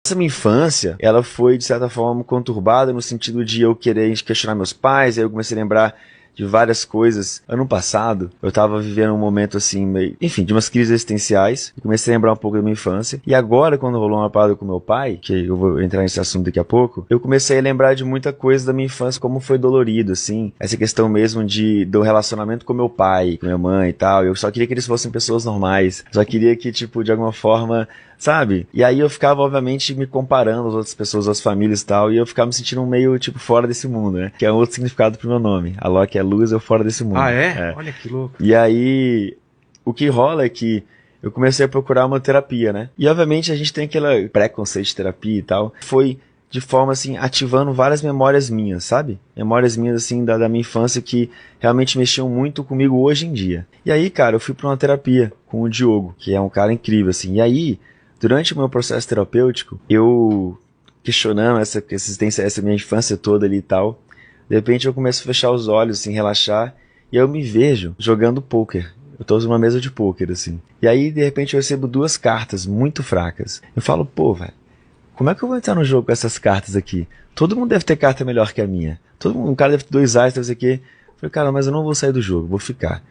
Essa minha infância, ela foi, de certa forma, conturbada no sentido de eu querer questionar meus pais, aí eu comecei a lembrar de várias coisas. Ano passado, eu tava vivendo um momento assim, meio, enfim, de umas crises existenciais, e comecei a lembrar um pouco da minha infância, e agora, quando rolou uma parada com meu pai, que eu vou entrar nesse assunto daqui a pouco, eu comecei a lembrar de muita coisa da minha infância, como foi dolorido, assim, essa questão mesmo do relacionamento com meu pai, com minha mãe e tal. Eu só queria que eles fossem pessoas normais, só queria que, tipo, de alguma forma, sabe? E aí eu ficava, obviamente, me comparando às outras pessoas, às famílias e tal, e eu ficava me sentindo meio, tipo, fora desse mundo, né? Que é um outro significado pro meu nome. A Loki é luz, eu fora desse mundo. Ah, é? Olha que louco. E aí, o que rola é que eu comecei a procurar uma terapia, né? E, obviamente, a gente tem aquele preconceito de terapia e tal. Foi, de forma, assim, ativando várias memórias minhas, sabe? Memórias minhas, assim, da minha infância que realmente mexiam muito comigo hoje em dia. E aí, cara, eu fui pra uma terapia com o Diogo, que é um cara incrível, assim. E aí, durante o meu processo terapêutico, eu questionando essa existência, essa minha infância toda ali e tal, de repente eu começo a fechar os olhos, assim, relaxar, e eu me vejo jogando pôquer. Eu tô numa mesa de pôquer, assim. E aí, de repente, eu recebo 2 cartas muito fracas. Eu falo, pô, velho, como é que eu vou entrar no jogo com essas cartas aqui? Todo mundo deve ter carta melhor que a minha. Todo mundo, um cara deve ter 2 as, deve ser que. Eu falei, cara, mas eu não vou sair do jogo, vou ficar.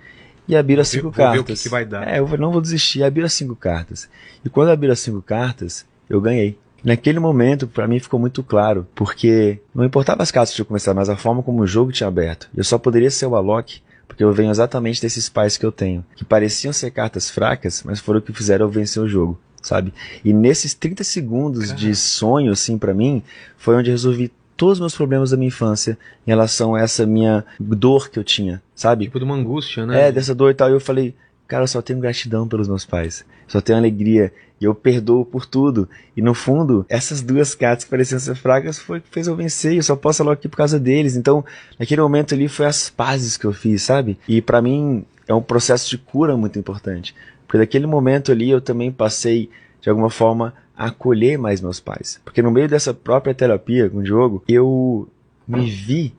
E abriram as 5 cartas. Vou ver o que vai dar. Eu não vou desistir. Abriram as 5 cartas. E quando abriram as 5 cartas, eu ganhei. Naquele momento, pra mim ficou muito claro, porque não importava as cartas que eu começar, mas a forma como o jogo tinha aberto. Eu só poderia ser o Alok, porque eu venho exatamente desses pais que eu tenho, que pareciam ser cartas fracas, mas foram o que fizeram eu vencer o jogo, sabe? E nesses 30 segundos de sonho, assim, pra mim, foi onde eu resolvi todos os meus problemas da minha infância em relação a essa minha dor que eu tinha, sabe? Tipo de uma angústia, né? Dessa dor e tal. E eu falei, cara, eu só tenho gratidão pelos meus pais. Só tenho alegria. E eu perdoo por tudo. E no fundo, essas 2 cartas que pareciam ser fracas foi o que fez eu vencer. E eu só posso falar aqui por causa deles. Então, naquele momento ali foi as pazes que eu fiz, sabe? E pra mim é um processo de cura muito importante. Porque naquele momento ali eu também passei, de alguma forma, a acolher mais meus pais. Porque no meio dessa própria terapia com o Diogo, eu me vi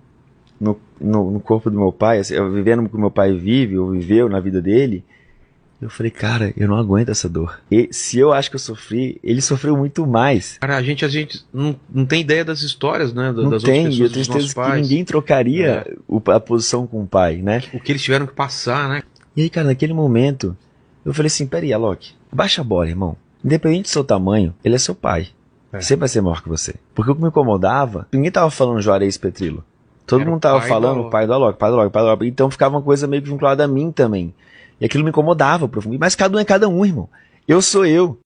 no corpo do meu pai, assim, eu vivendo o que meu pai vive, ou viveu na vida dele. Eu falei, cara, eu não aguento essa dor. E se eu acho que eu sofri, ele sofreu muito mais. Cara, a gente não tem ideia das histórias, né? Não das tem, outras e eu pessoas, tenho dos nossos certeza que pais. ninguém trocaria a posição com o pai, né? O que eles tiveram que passar, né? E aí, cara, naquele momento, eu falei assim, peraí, Alok, baixa a bola, irmão. Independente do seu tamanho, ele é seu pai. Sempre vai ser maior que você. Porque o que me incomodava, ninguém tava falando Juarez Petrilo. Todo Era mundo o tava pai falando do pai do Alok, pai do Alok, pai do Alok. Então ficava uma coisa meio que vinculada a mim também. E aquilo me incomodava profundamente. Mas cada um é cada um, irmão. Eu sou eu.